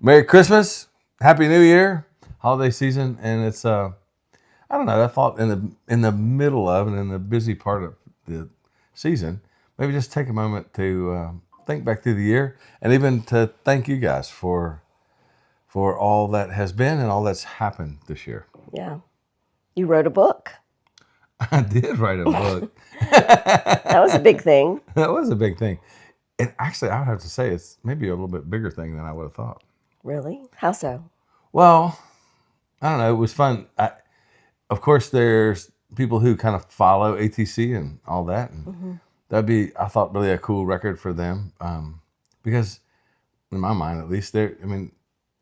Merry Christmas, Happy New Year, holiday season, and it's I don't know. I thought in the middle of and in the busy part of the season, maybe just take a moment to think back through the year, and even to thank you guys for all that has been and all that's happened this year. Yeah. You wrote a book. I did write a book. That was a big thing. That was a big thing. And actually, I would have to say it's maybe a little bit bigger thing than I would have thought. Really? How so? Well, I don't know. It was fun. Of course, there's people who kind of follow ATC and all that, and that'd be, I thought, really a cool record for them, because in my mind, at least, they're, I mean,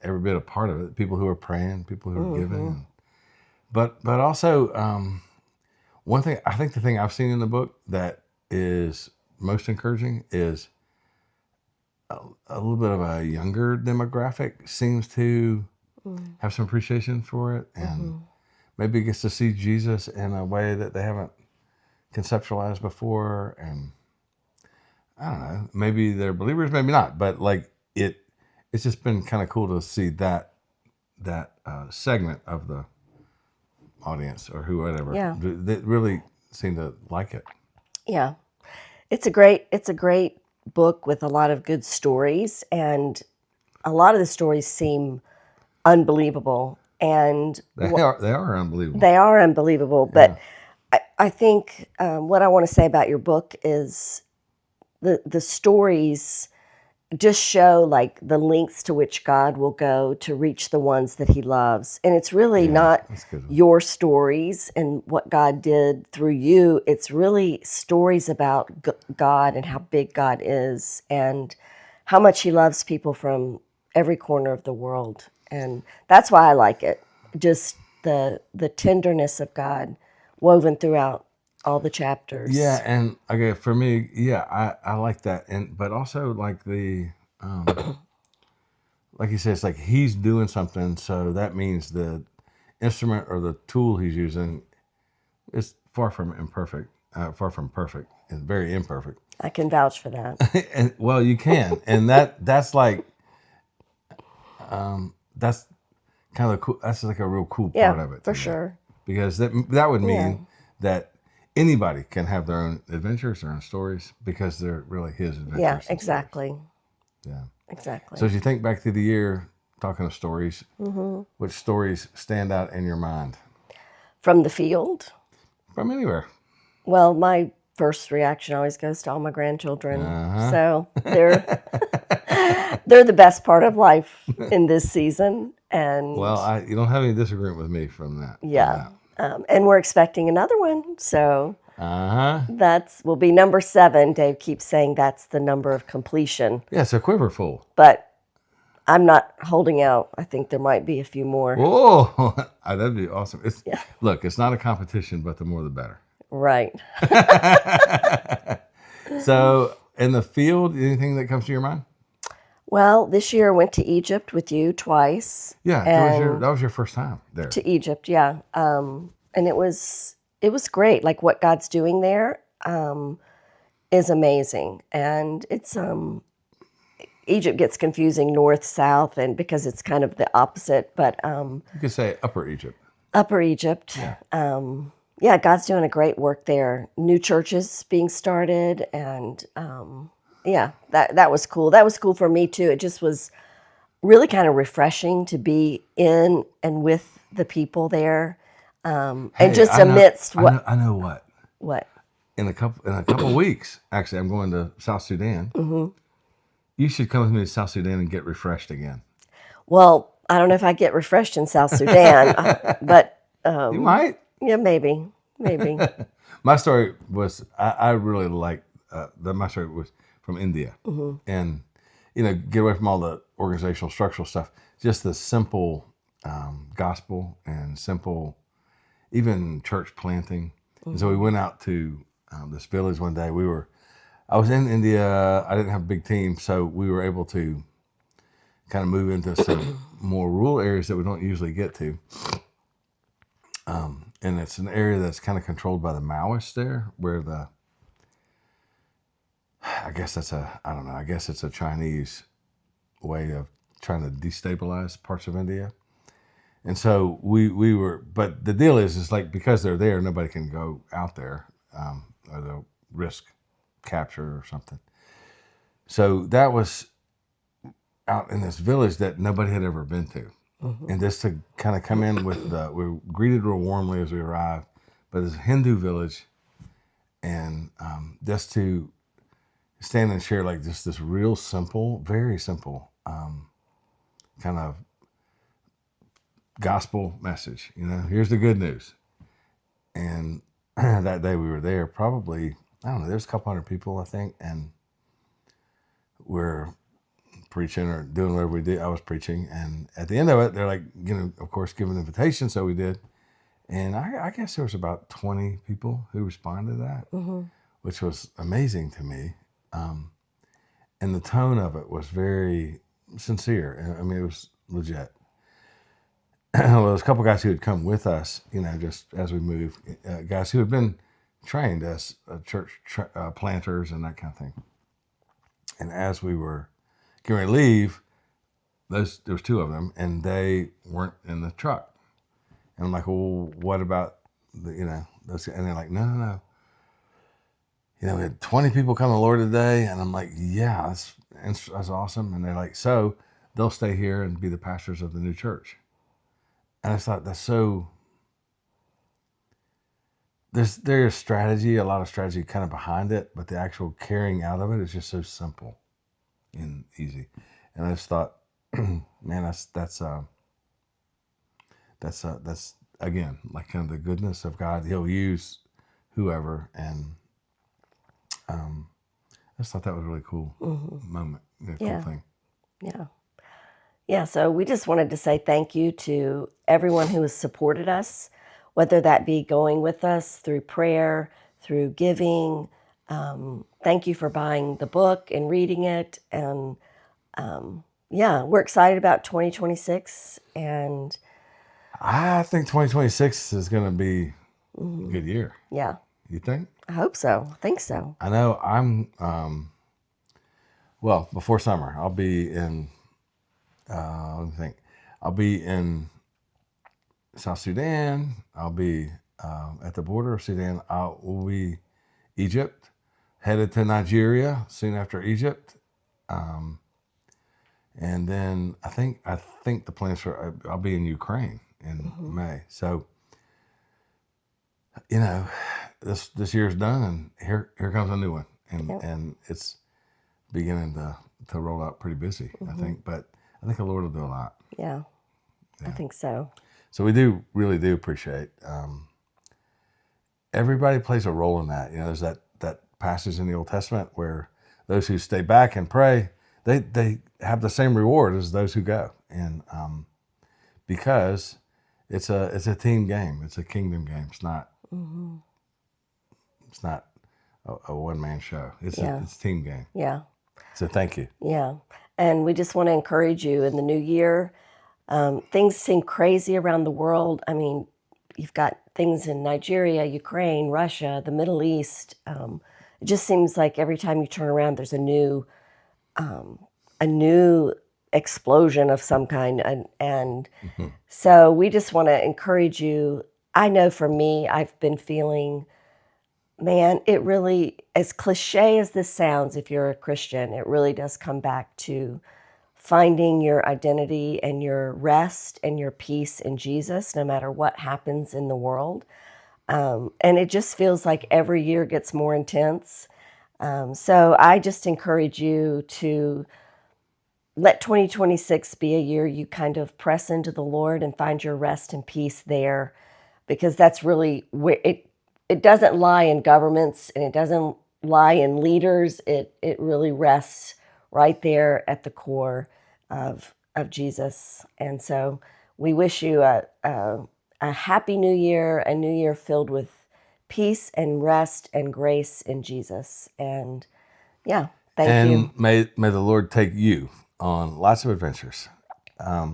every bit a part of it. People who are praying, people who are giving, but also one thing. I think the thing I've seen in the book that is most encouraging is a little bit of a younger demographic seems to have some appreciation for it, and maybe gets to see Jesus in a way that they haven't conceptualized before. And I don't know, maybe they're believers, maybe not, but like it's just been kind of cool to see that segment of the audience or whoever Yeah. that really seem to like it. Yeah. It's a great book with a lot of good stories, and a lot of the stories seem unbelievable, and They are unbelievable. they are unbelievable. But I think what I want to say about your book is the stories just show like the lengths to which God will go to reach the ones that he loves. And it's really not that's good. your stories and what God did through you. It's really stories about God and how big God is and how much he loves people from every corner of the world. And that's why I like it. Just the tenderness of God woven throughout all the chapters. Yeah, and okay, for me, yeah, I like that, and but also like the, like you said, it's like he's doing something, so that means the instrument or the tool he's using is far from perfect, and very imperfect. I can vouch for that. And well, you can, and that's like, that's kind of cool. That's like a real cool part Yeah, of it for to me. sure. Because that would mean that anybody can have their own adventures, their own stories, because they're really his adventures. Yeah, and exactly. stories. Yeah. Exactly. So as you think back through the year, talking of stories, which stories stand out in your mind From the field? from anywhere? Well, my first reaction always goes to all my grandchildren. So they're the best part of life in this season. And Well, you don't have any disagreement with me from that. yeah. And we're expecting another one. So That. will be number 7. Dave keeps saying that's the number of completion. Yeah, it's a quiver full. But I'm not holding out. I think there might be a few more. Oh, that'd be awesome. Look, it's not a competition, but the more the better. Right. So, in the field, anything that comes to your mind? Well, this year I went to Egypt with you twice. Yeah, that was your first time there. To Egypt, yeah. And it was great. Like what God's doing there is amazing. And it's Egypt gets confusing north, south, and because it's kind of the opposite. But You could say Upper Egypt. Upper Egypt. Yeah, God's doing a great work there. New churches being started, and yeah, that was cool. That was cool for me too. It just was really kind of refreshing to be in and with the people there, and just amidst I know what. In a couple weeks, actually, I'm going to South Sudan. You should come with me to South Sudan and get refreshed again. Well, I don't know if I get refreshed in South Sudan, but You might. yeah, maybe. My story was I really like my story was from India, and get away from all the organizational structural stuff. Just the simple gospel and simple, even church planting. And so we went out to this village one day. I was in India. I didn't have a big team, so we were able to kind of move into some more rural areas that we don't usually get to. And it's an area that's kind of controlled by the Maoists there, where I guess it's a Chinese way of trying to destabilize parts of India. And so we were, but the deal is like, because they're there, nobody can go out there, or they'll risk capture or something. So that was out in this village that nobody had ever been to. And just to kind of come in with we were greeted real warmly as we arrived, but it's a Hindu village, and just to stand and share like just this real simple, very simple kind of gospel message. Here's the good news. And that day we were there, probably, I don't know, there's a couple hundred people, I think, and we're preaching or doing whatever we did. I was preaching, and at the end of it, they're like, of course, give an invitation. So we did, and I guess there was about 20 people who responded to that, which was amazing to me. And the tone of it was very sincere. I mean, it was legit. Well, there was a couple guys who had come with us, just as we moved, guys who had been trained as church planters and that kind of thing. And as we were getting ready to leave, there was two of them, and they weren't in the truck. And I'm like, well, what about those? And they're like, no. We had 20 people come to the Lord today. And I'm like, yeah, that's awesome. And they're like, so they'll stay here and be the pastors of the new church. And I thought that's so, there's strategy, a lot of strategy kind of behind it, but the actual carrying out of it is just so simple and easy. And I just thought, man, that's again, like kind of the goodness of God. He'll use whoever. And I just thought that was a really cool moment, cool thing. Yeah. Yeah, so we just wanted to say thank you to everyone who has supported us, whether that be going with us through prayer, through giving. Thank you for buying the book and reading it. And we're excited about 2026. And I think 2026 is going to be a good year. Yeah. You think? I hope so. I think so. I know I'm, well, before summer, I'll be in, let me think. I'll be in South Sudan. I'll be at the border of Sudan. We'll be Egypt, headed to Nigeria soon after Egypt. And then I think the plans for, I'll be in Ukraine in May. So, this year's done, and here comes a new one. And it's beginning to roll out pretty busy, I think. But I think the Lord will do a lot. Yeah. I think so. So we really do appreciate. Everybody plays a role in that. There's that passage in the Old Testament where those who stay back and pray, they have the same reward as those who go. And because it's a team game, it's a kingdom game. It's not a one-man show. It's a team game. Yeah. So thank you. Yeah. And we just want to encourage you in the new year. Things seem crazy around the world. I mean, you've got things in Nigeria, Ukraine, Russia, the Middle East. It just seems like every time you turn around, there's a new explosion of some kind. And so we just want to encourage you. I know for me, I've been feeling, man, it really, as cliche as this sounds, if you're a Christian, it really does come back to finding your identity and your rest and your peace in Jesus, no matter what happens in the world. And it just feels like every year gets more intense. So I just encourage you to let 2026 be a year you kind of press into the Lord and find your rest and peace there, because that's really where it doesn't lie in governments, and it doesn't lie in leaders. It really rests right there at the core of Jesus. And so we wish you a happy new year, a new year filled with peace and rest and grace in Jesus. And thank you. And may the Lord take you on lots of adventures. I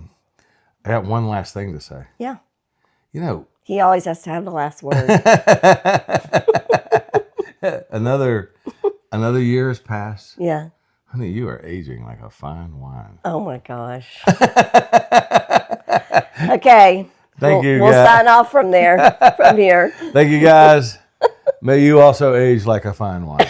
got one last thing to say. Yeah. He always has to have the last word. Another year has passed. Yeah. Honey, you are aging like a fine wine. Oh my gosh. Okay. Thank you, We'll guys. sign off from there, from here. Thank you, guys. May you also age like a fine wine.